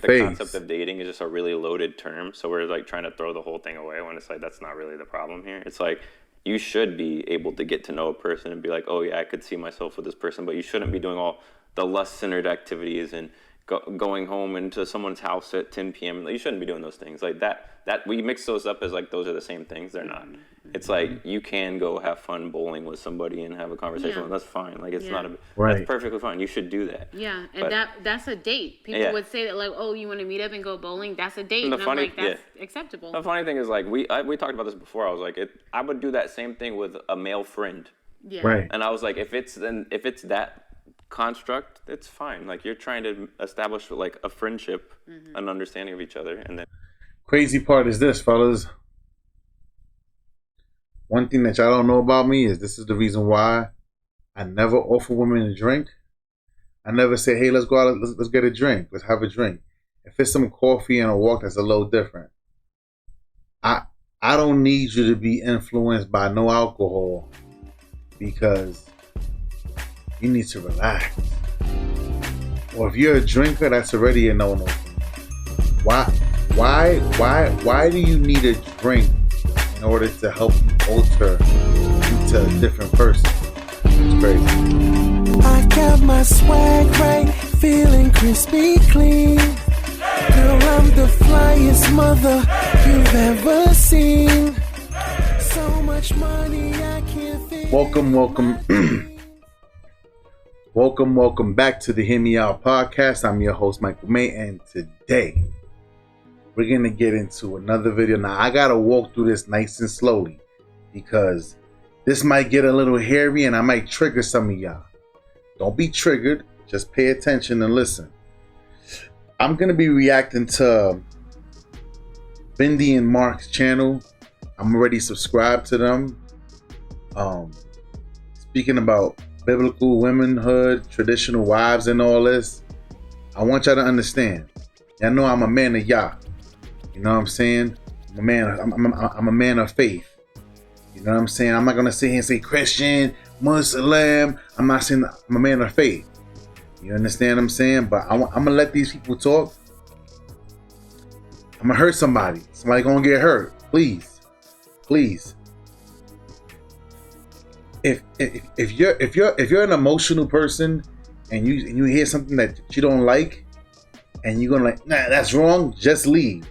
the concept of dating is just a really loaded term. So we're like trying to throw the whole thing away when it's like that's not really the problem here. It's like you should be able to get to know a person and be like, oh yeah, I could see myself with this person, but you shouldn't be doing all the lust-centered activities and going home into someone's house at 10 p.m. You shouldn't be doing those things like that. That we mix those up as like those are the same things. They're not. It's like you can go have fun bowling with somebody and have a conversation. With them. That's fine. Like it's not a that's perfectly fine. You should do that. Yeah, and that's a date. People would say that like, oh, you want to meet up and go bowling? That's a date. And I'm like, that's acceptable. The funny thing is like we talked about this before. I was like, I would do that same thing with a male friend. Yeah. Right. And I was like, if it's that construct, it's fine. Like you're trying to establish like a friendship, an understanding of each other, and then. Crazy part is this, fellas. One thing that y'all don't know about me is this is the reason why I never offer women a drink. I never say, hey, let's go out, let's get a drink, let's have a drink. If it's some coffee and a walk, that's a little different. I don't need you to be influenced by no alcohol because you need to relax. Or if you're a drinker, that's already a no-no. Why do you need a drink in order to help you alter into a different person? It's crazy. I got my swag right, feeling crispy clean. Girl, I'm the flyest mother you've ever seen. So much money I can't fit. Welcome back to the Hear Me Out podcast. I'm your host, Michael May, and today we're going to get into another video. Now, I got to walk through this nice and slowly because this might get a little hairy and I might trigger some of y'all. Don't be triggered. Just pay attention and listen. I'm going to be reacting to Bindi and Mark's channel. I'm already subscribed to them. Speaking about biblical womanhood, traditional wives and all this, I want y'all to understand. Y'all know I'm a man of Yah. You know what I'm saying? I'm a man of faith. You know what I'm saying? I'm not gonna sit here and say Christian, Muslim. I'm not saying I'm a man of faith. You understand what I'm saying? But I'm gonna let these people talk. I'm gonna hurt somebody. Somebody gonna get hurt. Please. If you're an emotional person and you hear something that you don't like and you're gonna like, nah, that's wrong, just leave.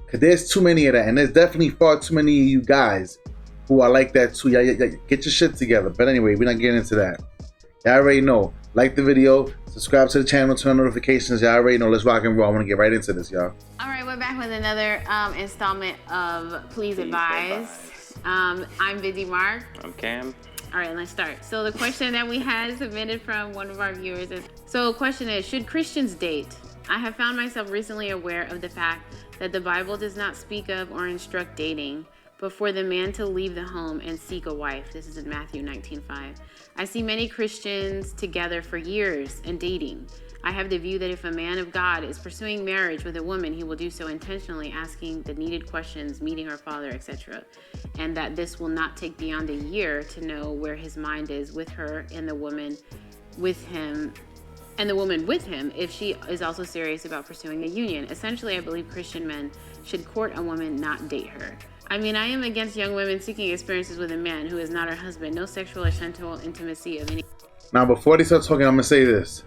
Cause there's too many of that, and there's definitely far too many of you guys who are like that too. Yeah, get your shit together. But anyway, we're not getting into that. Y'all already know. Like the video, subscribe to the channel, turn on notifications. Y'all already know. Let's rock and roll. I want to get right into this, y'all. All right, we're back with another installment of Please Advise. I'm Bindi Mark. I'm Cam. All right, let's start. So the question that we had submitted from one of our viewers is, so the question is, should Christians date? I have found myself recently aware of the fact that the Bible does not speak of or instruct dating, but for the man to leave the home and seek a wife. This is in Matthew 19:5. I see many Christians together for years and dating. I have the view that if a man of God is pursuing marriage with a woman, he will do so intentionally, asking the needed questions, meeting her father, etc. And that this will not take beyond a year to know where his mind is with her and the woman with him, if she is also serious about pursuing a union. Essentially, I believe Christian men should court a woman, not date her. I mean, I am against young women seeking experiences with a man who is not her husband. No sexual or sensual intimacy of any. Now, before they start talking, I'm gonna say this.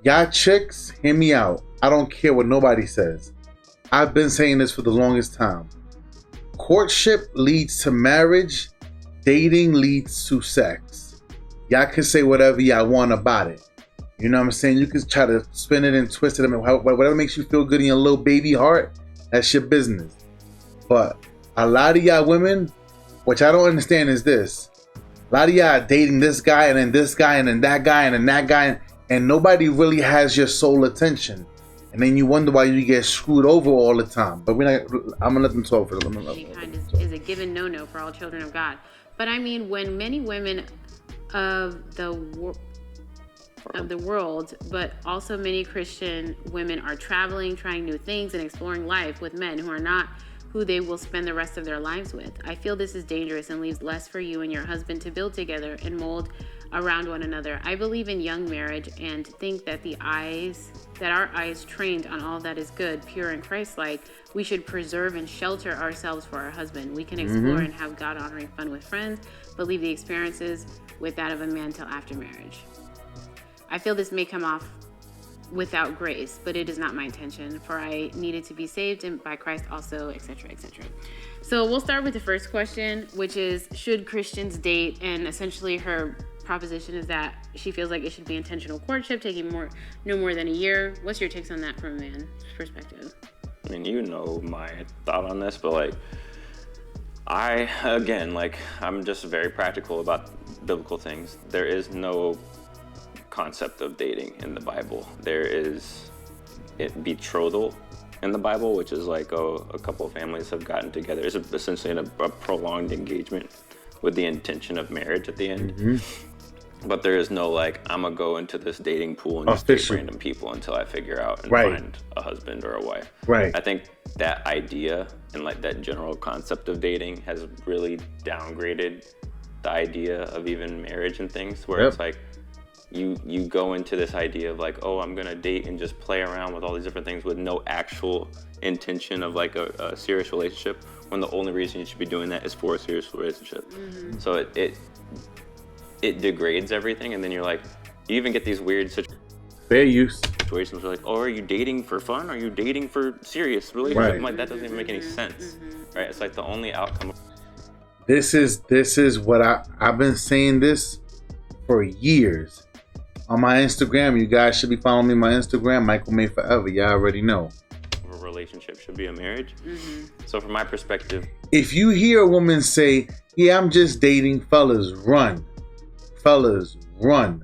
Y'all chicks, hear me out. I don't care what nobody says. I've been saying this for the longest time. Courtship leads to marriage. Dating leads to sex. Y'all can say whatever y'all want about it. You know what I'm saying? You can try to spin it and twist it. I mean, whatever makes you feel good in your little baby heart, that's your business. But a lot of y'all women, which I don't understand is this. A lot of y'all are dating this guy and then this guy and then that guy and then that guy. And nobody really has your sole attention. And then you wonder why you get screwed over all the time. But I'm going to let them talk for a little bit. Kind is a given no-no for all children of God. But I mean, when many women of the world, but also many Christian women are traveling, trying new things, and exploring life with men who are not who they will spend the rest of their lives with. I feel this is dangerous and leaves less for you and your husband to build together and mold around one another. I believe in young marriage and think that our eyes trained on all that is good, pure, and Christ-like, we should preserve and shelter ourselves for our husband. We can explore and have God-honoring fun with friends, but leave the experiences with that of a man till after marriage. I feel this may come off without grace, but it is not my intention, for I needed to be saved and by Christ also, etc., etc. So we'll start with the first question, which is, should Christians date? And essentially her proposition is that she feels like it should be intentional courtship, taking no more than a year. What's your takes on that from a man's perspective? I mean, you know my thought on this, but like, I'm just very practical about biblical things. There is no concept of dating in the Bible. There is betrothal in the Bible, which is like a couple of families have gotten together. It's essentially a prolonged engagement with the intention of marriage at the end. But there is no like, I'm gonna go into this dating pool and just date random people until I figure out and find a husband or a wife. Right. I think that idea and like that general concept of dating has really downgraded the idea of even marriage and things, where it's like you go into this idea of like, oh, I'm gonna date and just play around with all these different things with no actual intention of like a serious relationship, when the only reason you should be doing that is for a serious relationship. So it degrades everything, and then you're like, you even get these weird fair use situations where like, oh, are you dating for fun? Are you dating for serious relationship? Right. Like, that doesn't even make any sense, right? It's like the only outcome. This is what I've been saying this for years. On my Instagram, you guys should be following me on my Instagram, Michael May Forever. Y'all already know. A relationship should be a marriage. So from my perspective, if you hear a woman say, yeah, I'm just dating, fellas, run. Fellas, run.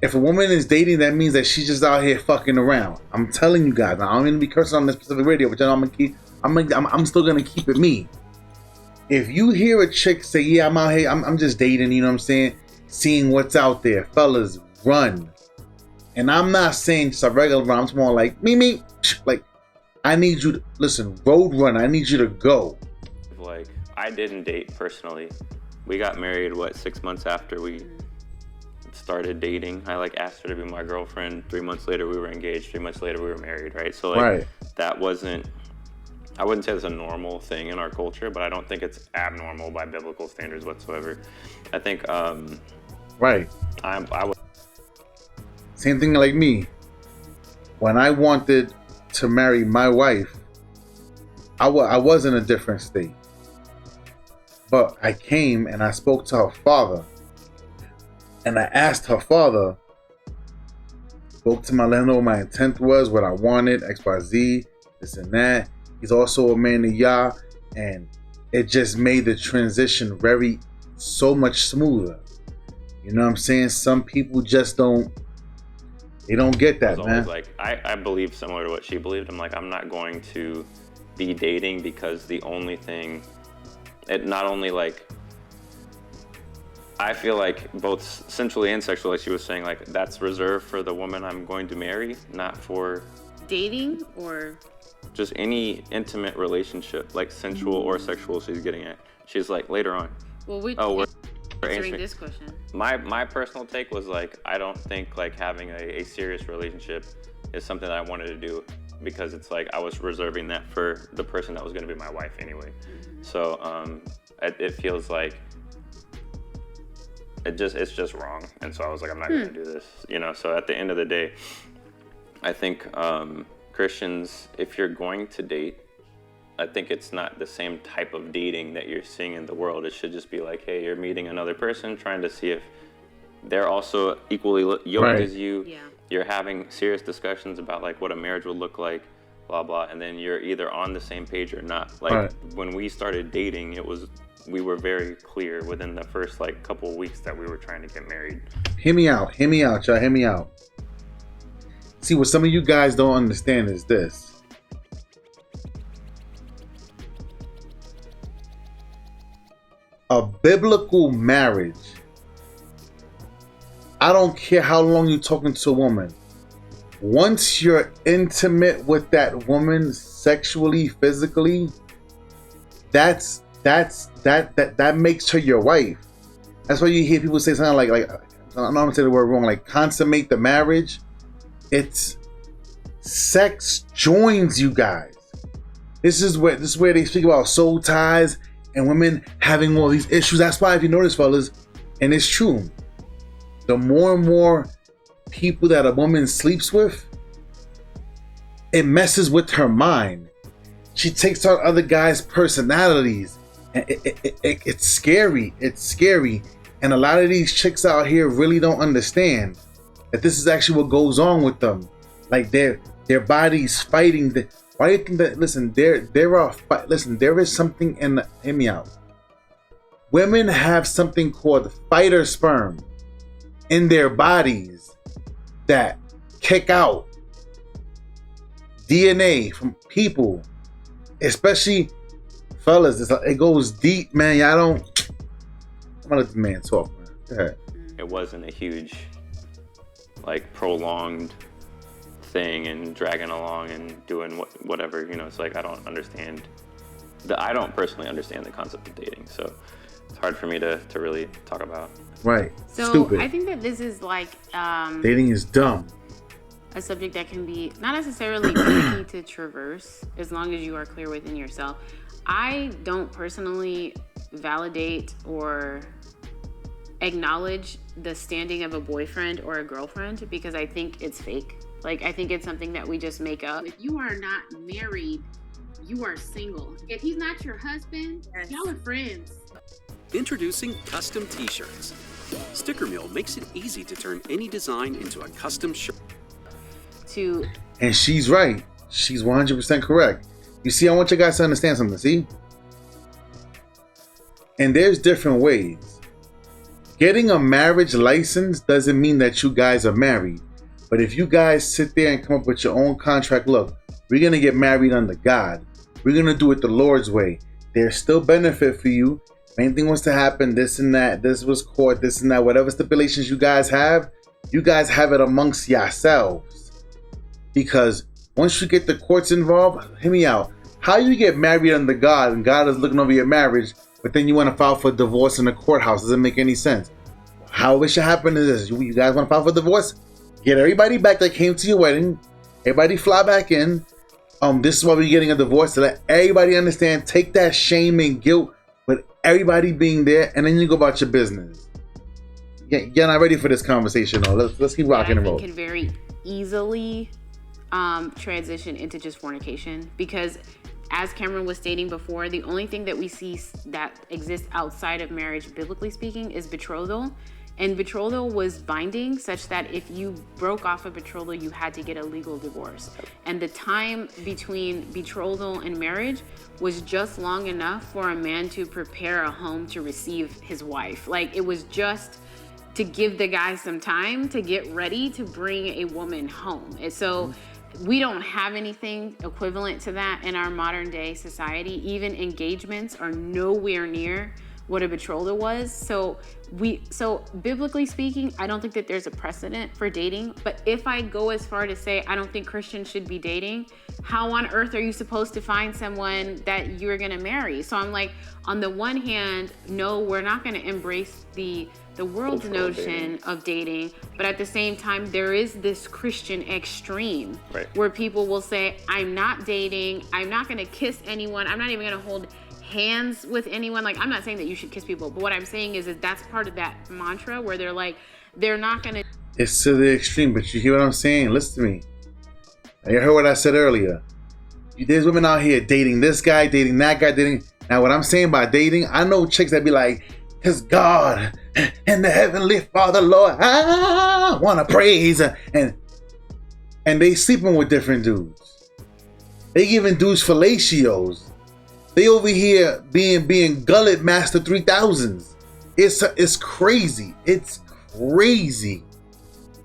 If a woman is dating, that means that she's just out here fucking around. I'm telling you guys. I'm gonna be cursing on this specific radio, but I'm still gonna keep it me. If you hear a chick say, yeah, I'm out here, I'm just dating, you know what I'm saying? Seeing what's out there, fellas, run. And I'm not saying just a regular run. I'm talking more like me. Like, I need you to listen, road run. I need you to go. like, I didn't date personally. We got married 6 months after we started dating. I asked her to be my girlfriend. 3 months later we were engaged. 3 months later we were married, right? So that wasn't, I wouldn't say it's a normal thing in our culture, but I don't think it's abnormal by biblical standards whatsoever. I think I was same thing like me. When I wanted to marry my wife, I was in a different state. But I came and I spoke to her father. And I asked her father, spoke to my landlord what my intent was, what I wanted, XYZ, this and that. He's also a man of Yah. And it just made the transition so much smoother. You know what I'm saying? Some people just don't get that, man. I believe similar to what she believed. I'm not going to be dating because the only thing, I feel like both sensually and sexually, like she was saying, that's reserved for the woman I'm going to marry, not for dating or just any intimate relationship, sensual or sexual. She's getting at. She's later on. Well, we're answering this question. My personal take was I don't think having a serious relationship is something that I wanted to do, because it's I was reserving that for the person that was going to be my wife anyway. So it feels like it's just wrong, and so I was I'm not going to do this, So at the end of the day, I think Christians, if you're going to date, I think it's not the same type of dating that you're seeing in the world. It should just be hey, you're meeting another person, trying to see if they're also equally yoked as you. Yeah. You're having serious discussions about what a marriage would look like, blah, blah. And then you're either on the same page or not. When we started dating, we were very clear within the first couple of weeks that we were trying to get married. Hear me out, y'all. Hear me out. See, what some of you guys don't understand is this. A biblical marriage, I don't care how long you're talking to a woman. Once you're intimate with that woman sexually, physically, that makes her your wife. That's why you hear people say something don't want to say the word wrong, like consummate the marriage. It's sex joins you guys. This is where they speak about soul ties and women having all these issues. That's why, if you notice, fellas, and it's true, the more and more people that a woman sleeps with, it messes with her mind. She takes on other guys' personalities. And it's scary. It's scary. And a lot of these chicks out here really don't understand that this is actually what goes on with them. Like their bodies fighting. Why do you think that? Listen, there is something in the, hear me out. Women have something called fighter sperm in their bodies that kick out DNA from people, especially fellas. It goes deep, man. Y'all don't. I'm gonna let the man talk, man. Go ahead. It wasn't a huge, like, prolonged thing and dragging along and doing whatever, you know. It's like I don't personally understand the concept of dating, so it's hard for me to really talk about. Right. So Stupid. I think that this is like Dating is dumb. a subject that can be not necessarily tricky to traverse as long as you are clear within yourself. I don't personally validate or acknowledge the standing of a boyfriend or a girlfriend because I think it's fake. Like, I think it's something that we just make up. If you are not married, you are single. If he's not your husband, y'all are friends. Introducing custom t-shirts. Sticker Mill makes it easy to turn any design into a custom shirt. And she's right. She's 100% correct. You see, I want you guys to understand something. See? And there's different ways. Getting a marriage license doesn't mean that you guys are married. But if you guys sit there and come up with your own contract, look, we're going to get married under God. We're going to do it the Lord's way. There's still benefit for you. If anything was to happen, this and that, this was court, this and that, whatever stipulations you guys have it amongst yourselves. Because once you get the courts involved, hear me out. How you get married under God and God is looking over your marriage, but then you want to file for divorce in the courthouse? Doesn't make any sense. How it should happen is this. You guys want to file for divorce? Get everybody back that came to your wedding. Everybody fly back in. This is why we're getting a divorce, to let everybody understand. Take that shame and guilt with everybody being there, and then you go about your business. You're not ready for this conversation, though. Let's keep rocking and rolling. Can very easily transition into just fornication, because as Cameron was stating before, the only thing that we see that exists outside of marriage, biblically speaking, is betrothal. And betrothal was binding, such that if you broke off a betrothal, you had to get a legal divorce. And the time between betrothal and marriage was just long enough for a man to prepare a home to receive his wife. Like, it was just to give the guy some time to get ready to bring a woman home. And so we don't have anything equivalent to that in our modern day society. Even engagements are nowhere near what a betrothal was. So biblically speaking, I don't think that there's a precedent for dating. But if I go as far to say I don't think Christians should be dating, how on earth are you supposed to find someone that you're gonna marry? So I'm like, on the one hand, no, we're not gonna embrace the world's notion of dating, but at the same time, there is this Christian extreme, right, where people will say, I'm not dating, I'm not gonna kiss anyone, I'm not even gonna hold hands with anyone. Like, I'm not saying that you should kiss people, but what I'm saying is that that's part of that mantra where they're like, they're not gonna. It's to the extreme, but you hear what I'm saying? Listen to me. You heard what I said earlier. There's women out here dating this guy, dating that guy, dating. Now, what I'm saying by dating, I know chicks that be like, "'Cause God and the Heavenly Father, Lord, I wanna praise," and they sleeping with different dudes. They giving dudes fellatios. They over here being gullet master 3000s. It's crazy. It's crazy.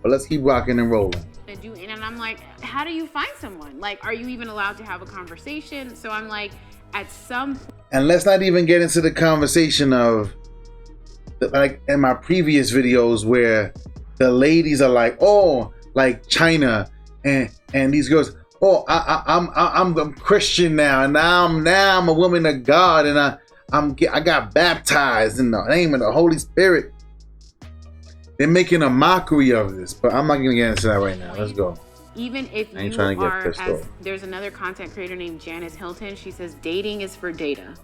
But let's keep rocking and rolling. And I'm like, how do you find someone? Like, are you even allowed to have a conversation? So I'm like, at some. And let's not even get into the conversation of, like in my previous videos, where the ladies are like, oh, like China and these girls, oh, I'm a Christian now, and now I'm a woman of God, and I got baptized in the name of the Holy Spirit. They're making a mockery of this, but I'm not gonna get into that right now. Let's go. Even if I ain't you trying to get are, pissed as off. there's another content creator named Janice Hilton. She says dating is for data.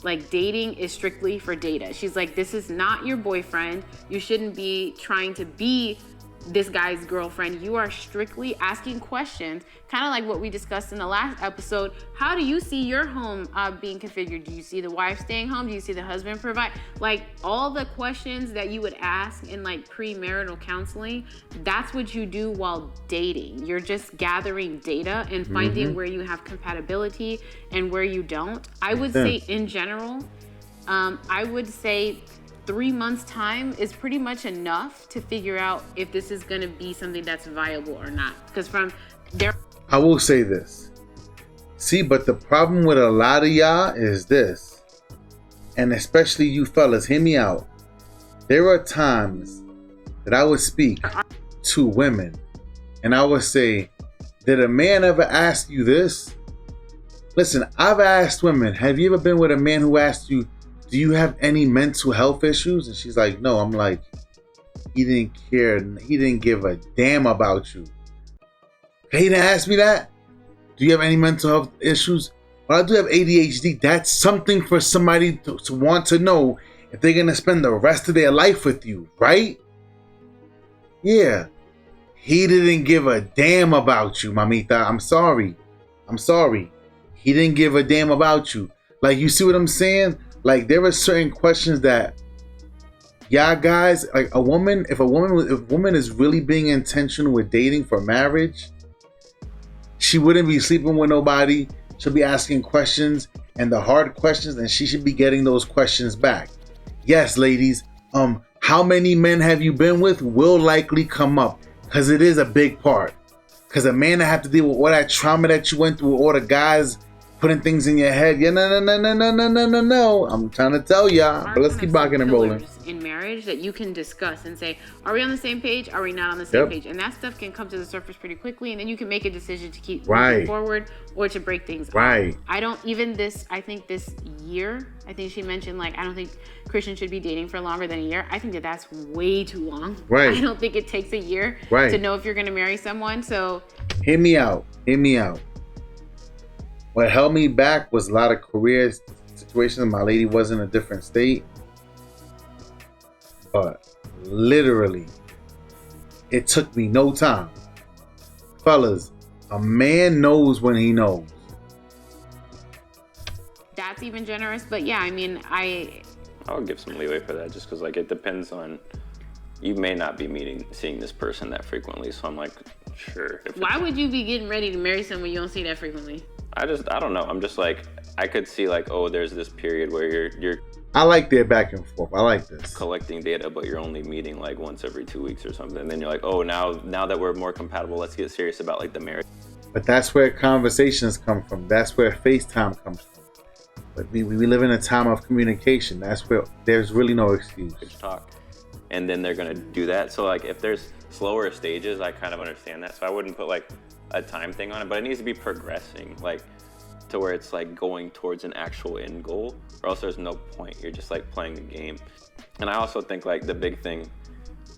Like, dating is strictly for data. She's like, this is not your boyfriend. You shouldn't be trying to be this guy's girlfriend. You are strictly asking questions, kind of like what we discussed in the last episode. How do you see your home being configured? Do you see the wife staying home? Do you see the husband provide? Like, all the questions that you would ask in like premarital counseling, that's what you do while dating. You're just gathering data and finding where you have compatibility and where you don't. I would say in general, I would say 3 months time is pretty much enough to figure out if this is going to be something that's viable or not. Because from there, I will say this. See, but the problem with a lot of y'all is this, and especially you fellas, hear me out. There are times that I would speak to women and I would say, did a man ever ask you this? Listen, I've asked women, have you ever been with a man who asked you, do you have any mental health issues? And she's like, no. I'm like, he didn't care. He didn't give a damn about you. He didn't ask me that. Do you have any mental health issues? Well, I do have ADHD. That's something for somebody to want to know if they're going to spend the rest of their life with you, right? Yeah. He didn't give a damn about you, mamita. I'm sorry. He didn't give a damn about you. Like, you see what I'm saying? Like, there are certain questions that y'all guys, like if a woman is really being intentional with dating for marriage, she wouldn't be sleeping with nobody. She'll be asking questions, and the hard questions, and she should be getting those questions back. Yes, ladies, how many men have you been with will likely come up, because it is a big part. Because a man that have to deal with all that trauma that you went through, all the guys putting things in your head. Yeah, no. I'm trying to tell y'all, but let's keep rocking and rolling. In marriage that you can discuss and say, are we on the same page? Are we not on the same Yep. page? And that stuff can come to the surface pretty quickly, and then you can make a decision to keep Right. moving forward or to break things Right. off. I think this year, I think she mentioned, like, I don't think Christians should be dating for longer than a year. I think that that's way too long. Right. I don't think it takes a year Right. to know if you're going to marry someone. So Hear me out. What held me back was a lot of career situations. My lady was in a different state. But literally, it took me no time. Fellas, a man knows when he knows. that's even generous. But yeah, I mean, I would give some leeway for that, just because like it depends on. You may not be seeing this person that frequently, so I'm like, sure. Why would you be getting ready to marry someone you don't see that frequently? I don't know. I'm just like, I could see like, oh, there's this period where you're I like their back and forth. I like this. collecting data, but you're only meeting like once every 2 weeks or something. And then you're like, oh, now that we're more compatible, let's get serious about like the marriage. But that's where conversations come from. That's where FaceTime comes from. But we live in a time of communication. That's where there's really no excuse. Talk. And then they're gonna do that. So like if there's slower stages, I kind of understand that. So I wouldn't put like a time thing on it, but it needs to be progressing, like to where it's like going towards an actual end goal, or else there's no point. You're just like playing a game. And I also think like the big thing,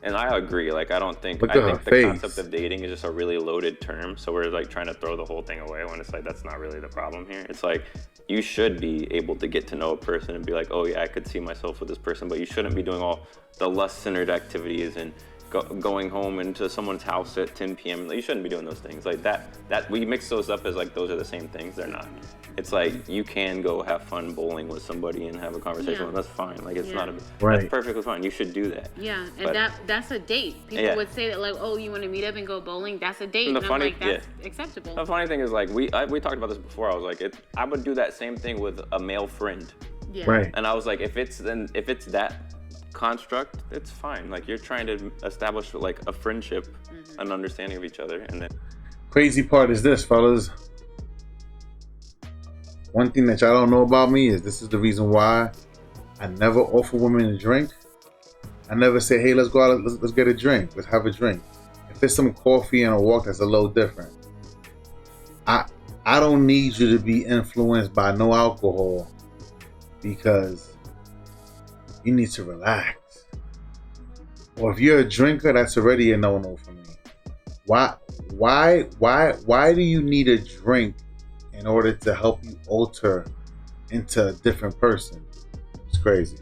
and I agree, like I think the concept of dating is just a really loaded term. So we're like trying to throw the whole thing away when it's like that's not really the problem here. It's like you should be able to get to know a person and be like, oh yeah, I could see myself with this person, but you shouldn't be doing all the lust-centered activities and going home into someone's house at 10 p.m. You shouldn't be doing those things like that. That we mix those up as like those are the same things. They're not. It's like you can go have fun bowling with somebody and have a conversation with them. That's fine. Like it's not a Right. That's perfectly fine. You should do that. Yeah, and But- that's a date. People would say that like, oh, you want to meet up and go bowling? That's a date. And And, the I'm funny- like, that's acceptable. The funny thing is like we talked about this before. I was like, I would do that same thing with a male friend. Yeah. Right. And I was like, if it's that construct, it's fine. Like you're trying to establish like a friendship, an understanding of each other, and then Crazy part is this, fellas. One thing that y'all don't know about me is this is the reason why I never offer women a drink. I never say, hey, let's go out, let's get a drink, let's have a drink. If it's some coffee and a walk, that's a little different. I don't need you to be influenced by no alcohol because you need to relax. or if you're a drinker, that's already a no-no for me. Why do you need a drink in order to help you alter into a different person? It's crazy.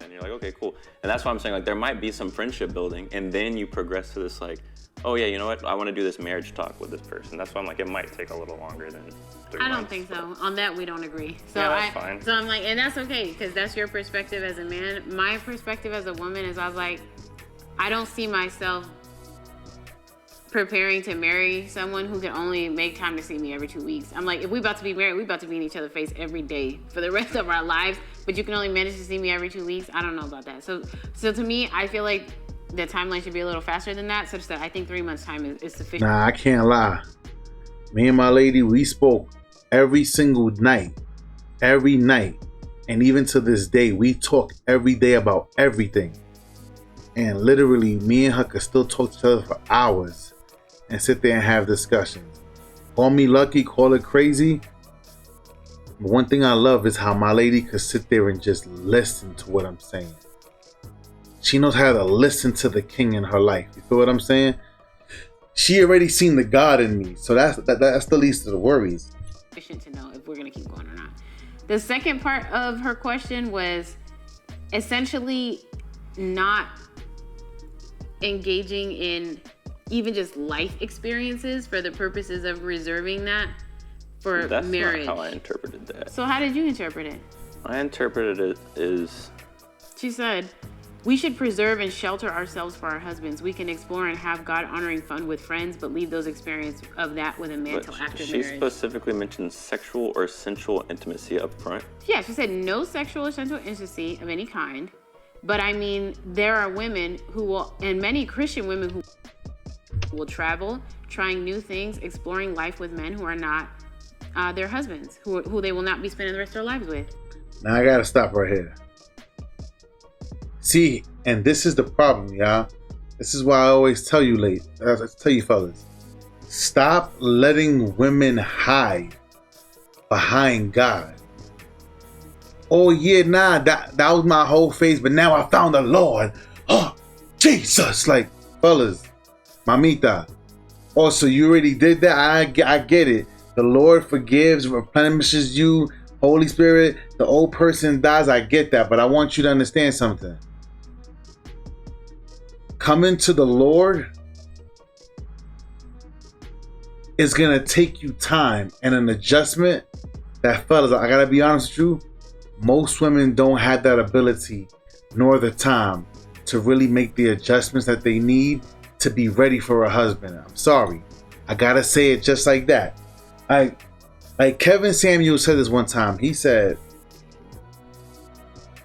And you're like, okay, cool. And that's why I'm saying, like, there might be some friendship building, and then you progress to this, like, oh yeah, you know what? I want to do this marriage talk with this person. That's why I'm like, it might take a little longer than 3 months. I don't think so. On that, we don't agree. So Yeah, that's fine. So I'm like, and that's okay, because that's your perspective as a man. My perspective as a woman is, I was like, I don't see myself preparing to marry someone who can only make time to see me every 2 weeks. I'm like, if we about to be married, we about to be in each other's face every day for the rest of our lives, but you can only manage to see me every 2 weeks. I don't know about that. So to me, I feel like the timeline should be a little faster than that, such that I think 3 months time is sufficient. Nah, I can't lie. Me and my lady, we spoke every single night, every night. And even to this day, we talk every day about everything. And literally, me and her could still talk to each other for hours and sit there and have discussions. Call me lucky, call it crazy. One thing I love is how my lady could sit there and just listen to what I'm saying. She knows how to listen to the king in her life. You feel what I'm saying? She already seen the God in me. So that's the least of the worries. Sufficient to know if we're going to keep going or not. The second part of her question was essentially not engaging in even just life experiences for the purposes of reserving that for That's marriage. not how I interpreted that. So how did you interpret it? I interpreted it as, She said, we should preserve and shelter ourselves for our husbands. We can explore and have God-honoring fun with friends, but leave those experiences of that with a man but till after she marriage. specifically mentioned sexual or sensual intimacy up front. Yeah, she said no sexual or sensual intimacy of any kind. But I mean, there are women who will, and many Christian women who will travel, trying new things, exploring life with men who are not their husbands, who they will not be spending the rest of their lives with. Now I gotta stop right here. See, and this is the problem, y'all. This is why I always tell you, fellas, stop letting women hide behind God. Oh yeah, nah, that was my whole face, but now I found the Lord. Oh, Jesus! Like, fellas, mamita. Also, you already did that. I get it. The Lord forgives, replenishes you. Holy Spirit, the old person dies. I get that, but I want you to understand something. Coming to the Lord is gonna take you time and an adjustment. That, fellas, I gotta be honest with you. Most women don't have that ability nor the time to really make the adjustments that they need to be ready for a husband. I'm sorry. I gotta say it just like that. Like Kevin Samuel said this one time. He said,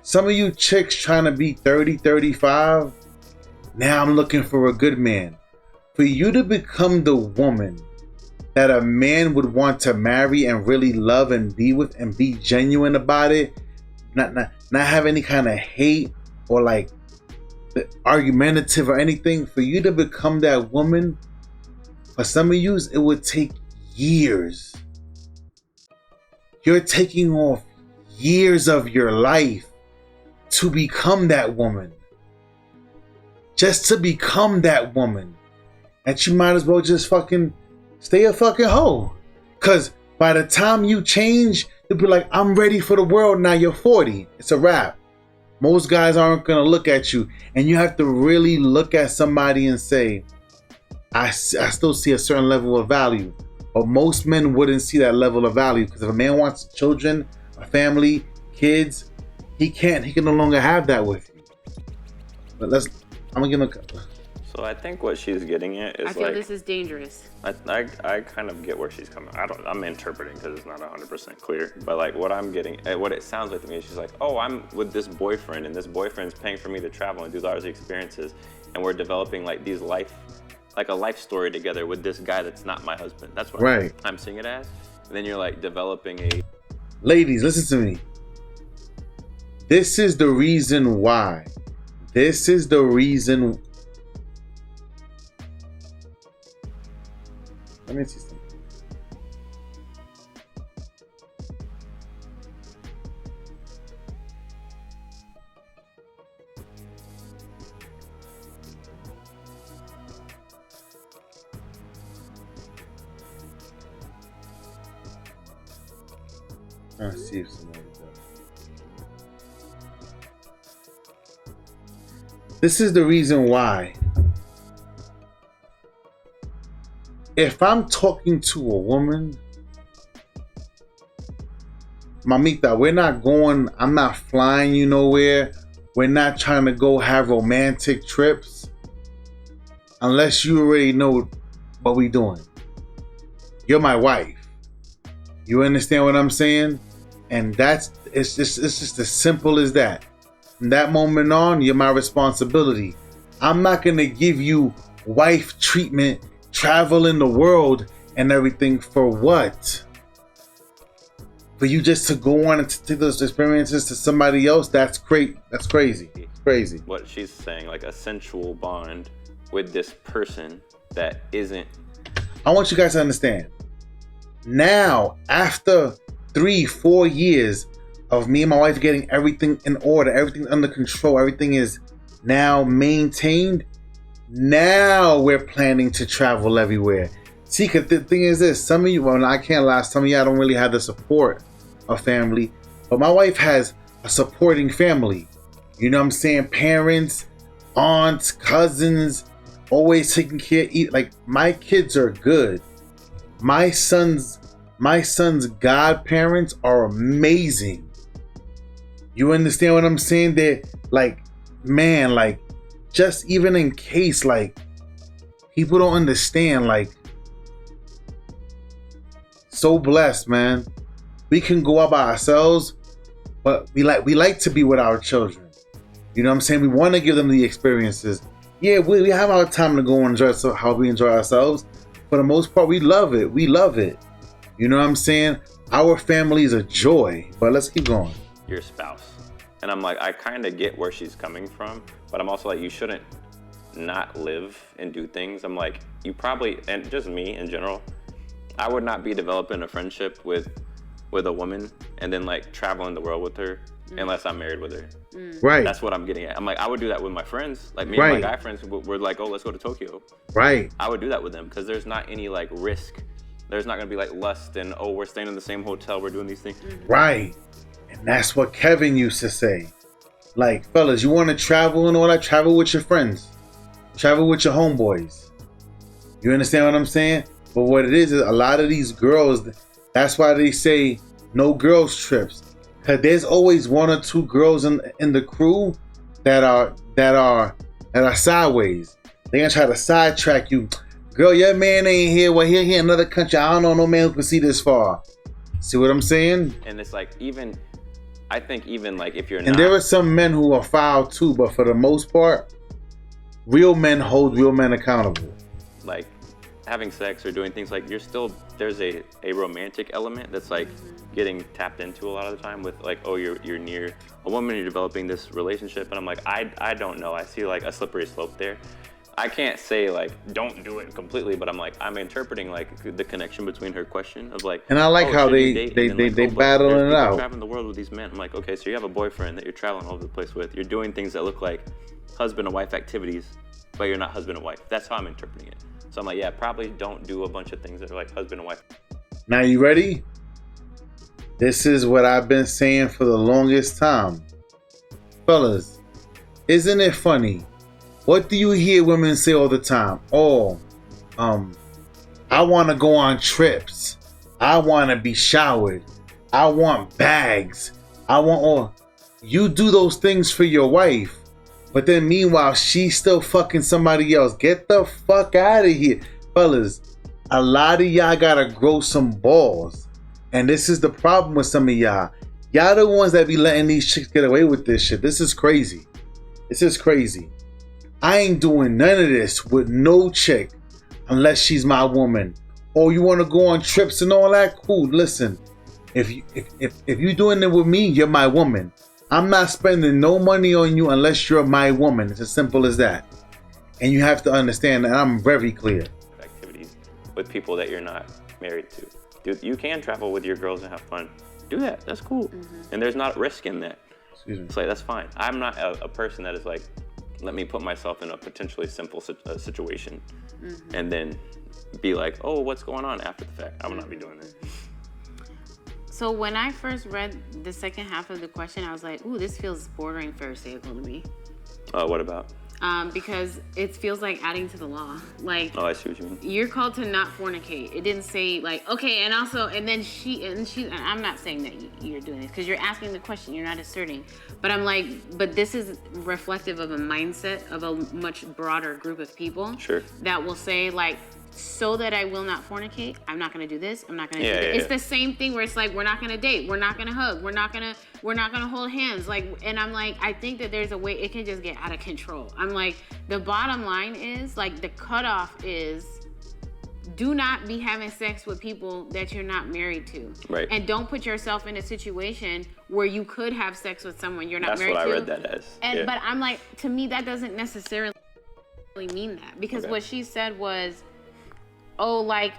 some of you chicks trying to be 30, 35, now I'm looking for a good man. For you to become the woman that a man would want to marry and really love and be with and be genuine about it, not have any kind of hate or like argumentative or anything, for you to become that woman, for some of you, it would take years. You're taking off years of your life to become that woman. Just to become that woman. And you might as well just fucking stay a fucking hoe. Cause by the time you change, you'll be like, I'm ready for the world now. You're 40. It's a wrap. Most guys aren't gonna look at you. And you have to really look at somebody and say, I still see a certain level of value. But most men wouldn't see that level of value, because if a man wants children, a family, kids, he can no longer have that with you. But I'm gonna give him So I think what she's getting at is I feel like, this is dangerous. I kind of get where she's coming. I'm interpreting because it's not 100% clear. But like what I'm getting, what it sounds like to me is she's like, oh, I'm with this boyfriend and this boyfriend's paying for me to travel and do all these experiences, and we're developing like a life story together with this guy that's not my husband. That's what Right. I'm seeing it as. And then you're like developing a. Ladies, listen to me. This is the reason why. This is the reason. Let me see something. Let's see if somebody does. This is the reason why. If I'm talking to a woman, Mamita, I'm not flying you nowhere. We're not trying to go have romantic trips unless you already know what we doing. You're my wife. You understand what I'm saying? And it's just as simple as that. From that moment on, you're my responsibility. I'm not gonna give you wife treatment, travel in the world and everything for what? For you just to go on and to take those experiences to somebody else? That's great. That's crazy. It's crazy. What she's saying, like a sensual bond with this person that isn't. I want you guys to understand. Now, after 3-4 years of me and my wife getting everything in order, everything under control, everything is now maintained. Now we're planning to travel everywhere. See, cause the thing is this, some of you, well, I can't lie, some of y'all don't really have the support of family, but my wife has a supporting family. You know what I'm saying? Parents, aunts, cousins, always taking care. Like, my kids are good. My son's godparents are amazing. You understand what I'm saying? They're like, man, like, just even in case, like, people don't understand, like, so blessed, man. We can go out by ourselves, but we like to be with our children. You know what I'm saying? We want to give them the experiences. Yeah, we have our time to go and enjoy how we enjoy ourselves. For the most part, we love it. We love it. You know what I'm saying? Our family is a joy. But let's keep going. Your spouse. And I'm like, I kind of get where she's coming from, but I'm also like, you shouldn't not live and do things. I'm like, you probably, and just me in general, I would not be developing a friendship with a woman and then like traveling the world with her unless I'm married with her. Right. That's what I'm getting at. I'm like, I would do that with my friends. Like me and my guy friends were like, oh, let's go to Tokyo. Right. I would do that with them because there's not any like risk. There's not gonna be like lust and, oh, we're staying in the same hotel, we're doing these things. Right. And that's what Kevin used to say. Like, fellas, you want to travel and all that? Travel with your friends. Travel with your homeboys. You understand what I'm saying? But what it is a lot of these girls, that's why they say no girls trips. Cause there's always 1 or 2 girls in the crew that are sideways. They gonna try to sidetrack you. Girl, your man ain't here. Well, he in another country. I don't know no man who can see this far. See what I'm saying? And it's like, I think even like if you're and there are some men who are foul too, but for the most part, real men hold real men accountable. Like having sex or doing things, like there's a romantic element that's like getting tapped into a lot of the time with like, oh, you're near a woman, you're developing this relationship, and I'm like, I don't know. I see like a slippery slope there. I can't say like don't do it completely, but I'm interpreting like the connection between her question of like. And I like how they battling it out. Traveling the world with these men. I'm like, okay, so you have a boyfriend that you're traveling all over the place with. You're doing things that look like husband and wife activities, but you're not husband and wife. That's how I'm interpreting it. So I'm like, yeah, probably don't do a bunch of things that are like husband and wife. Now you ready? This is what I've been saying for the longest time. Fellas, isn't it funny? What do you hear women say all the time? Oh, I want to go on trips. I want to be showered. I want bags. You do those things for your wife. But then meanwhile, she's still fucking somebody else. Get the fuck out of here. Fellas, a lot of y'all gotta grow some balls. And this is the problem with some of y'all. Y'all the ones that be letting these chicks get away with this shit. This is crazy. This is crazy. I ain't doing none of this with no chick unless she's my woman. Or you want to go on trips and all that? Cool. Listen, if you doing it with me, you're my woman. I'm not spending no money on you unless you're my woman. It's as simple as that. And you have to understand that I'm very clear. Activities with people that you're not married to. Dude, you can travel with your girls and have fun. Do that. That's cool. And there's not risk in that. Excuse me. It's like, that's fine. I'm not a person that is like, let me put myself in a potentially simple situation and then be like, oh, what's going on after the fact? I will not be doing that. So when I first read the second half of the question, I was like, ooh, this feels bordering Pharisaical to me. What about? Because it feels like adding to the law. Like, Oh, I see what you mean. you're called to not fornicate. It didn't say like, okay, and also, and I'm not saying that you're doing this because you're asking the question, you're not asserting. But I'm like, but this is reflective of a mindset of a much broader group of people. Sure. That will say like, so that I will not fornicate, I'm not gonna do this, I'm not gonna do Yeah, that. yeah, It's yeah. the same thing where it's like, we're not gonna date, we're not gonna hug, we're not gonna hold hands. Like, and I'm like, I think that there's a way it can just get out of control. I'm like, the bottom line is, like, the cutoff is, do not be having sex with people that you're not married to. Right. And don't put yourself in a situation where you could have sex with someone you're not That's married what to. I read that as. And yeah. but I'm like, to me, that doesn't necessarily mean that, because Okay. what she said was, oh, like,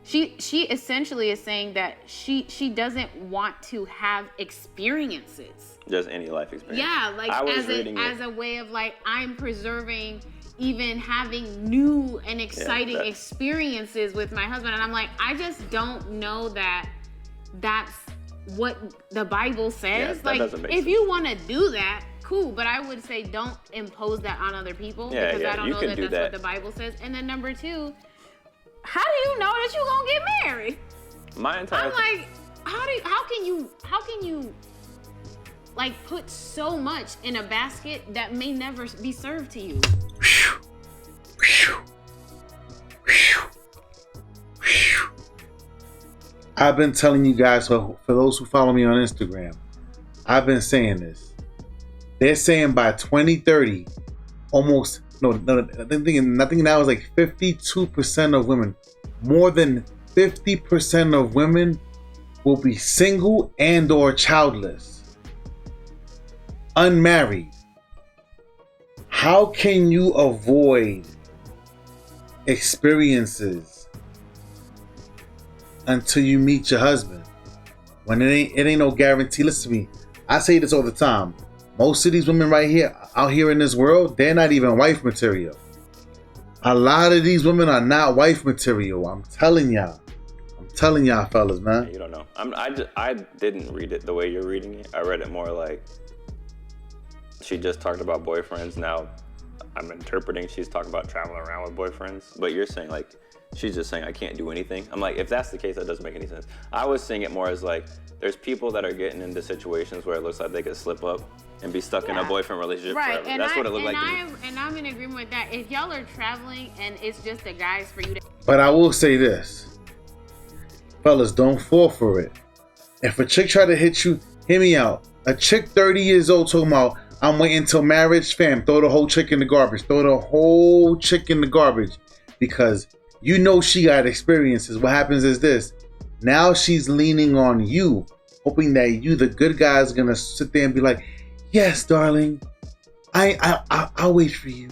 she essentially is saying that she doesn't want to have experiences. Just any life experience. Yeah, like I was as reading a way of like, I'm preserving even having new and exciting that- experiences with my husband. And I'm like, I just don't know that that's what the Bible says. Yeah, that like, doesn't make if sense. you want to do that, cool, but I would say don't impose that on other people, Yeah, because yeah, I don't you know can that do that's that. what the Bible says. And then number two, how do you know that you're gonna get married? My entire I'm like, how can you like put so much in a basket that may never be served to you? I've been telling you guys, for those who follow me on Instagram, I've been saying this. They're saying by 2030, almost, no, I'm thinking now is like 52% of women, more than 50% of women will be single and or childless, unmarried. How can you avoid experiences until you meet your husband? When it ain't no guarantee. Listen to me. I say this all the time. Most of these women right here, out here in this world, they're not even wife material. A lot of these women are not wife material. I'm telling y'all, fellas, man. You don't know. I didn't read it the way you're reading it. I read it more like she just talked about boyfriends. Now I'm interpreting she's talking about traveling around with boyfriends. But you're saying like she's just saying I can't do anything. I'm like, if that's the case, that doesn't make any sense. I was seeing it more as like there's people that are getting into situations where it looks like they could slip up and be stuck in a boyfriend relationship forever. And That's what it looked like to me. And I'm in agreement with that. If y'all are traveling and it's just the guys for you to But I will say this. Fellas, don't fall for it. If a chick try to hit you, hear me out. A chick 30 years old talking about, I'm waiting till marriage, fam, throw the whole chick in the garbage. Throw the whole chick in the garbage. Because you know she got experiences. What happens is this. Now she's leaning on you, hoping that you, the good guy, is gonna sit there and be like, yes, darling, I'll wait for you.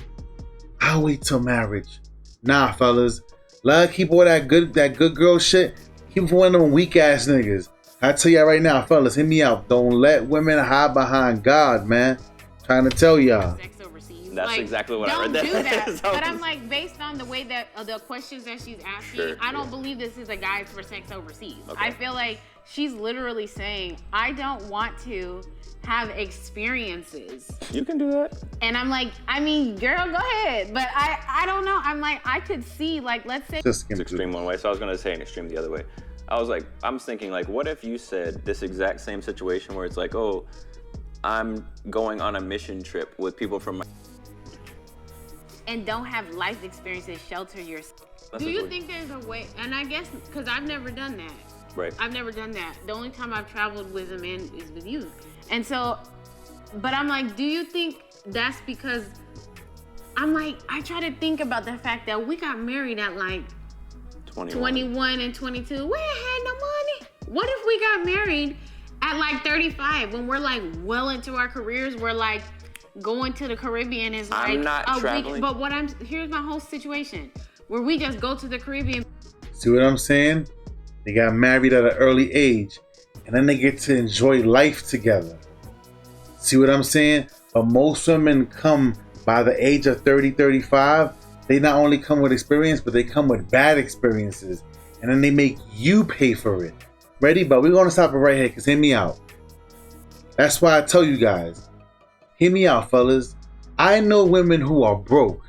I'll wait till marriage. Nah, fellas. Let her keep all that good girl shit. Keep it for one of them weak ass niggas. I tell y'all right now, fellas, hit me out. Don't let women hide behind God, man. Trying to tell y'all. sex overseas. That's like, exactly what I read Don't that do that. as. But I'm like, based on the way that the questions that she's asking, Sure, I don't yeah. believe this is a guide for sex overseas. Okay. I feel like she's literally saying, I don't want to have experiences. You can do that. And I'm like, I mean, girl, go ahead. But I don't know. I'm like, I could see, like, let's say Just skim It's through. extreme one way, so I was gonna say an extreme the other way. I was thinking like, what if you said this exact same situation where it's like, oh, I'm going on a mission trip with people from my... and don't have life experiences shelter yourself. That's Do you what- think there's a way? And I guess, because I've never done that. Right. I've never done that. The only time I've traveled with a man is with you. And so, but I'm like, do you think that's because, I'm like, I try to think about the fact that we got married at like 21 and 22. We ain't had no money. What if we got married at like 35 when we're like well into our careers? We're like going to the Caribbean is like I'm not a week. traveling. But here's my whole situation where we just go to the Caribbean. See what I'm saying? They got married at an early age, and then they get to enjoy life together. See what I'm saying? But most women come by the age of 30, 35. They not only come with experience, but they come with bad experiences. And then they make you pay for it. Ready? But we're gonna stop it right here, because hear me out. That's why I tell you guys, hear me out, fellas. I know women who are broke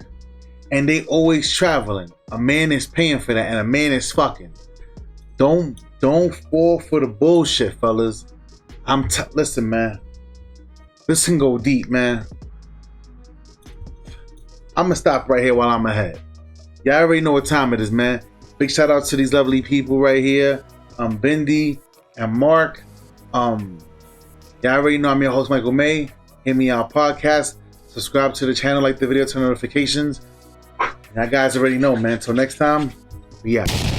and they always traveling. A man is paying for that and a man is fucking. Don't fall for the bullshit, fellas. Listen, man. This can go deep, man. I'm gonna stop right here while I'm ahead. Y'all already know what time it is, man. Big shout out to these lovely people right here. Bendy and Mark. Y'all already know I'm your host, Michael May. Hear Me Out Podcast. Subscribe to the channel, like the video, turn notifications. Y'all guys already know, man. Till next time, we out.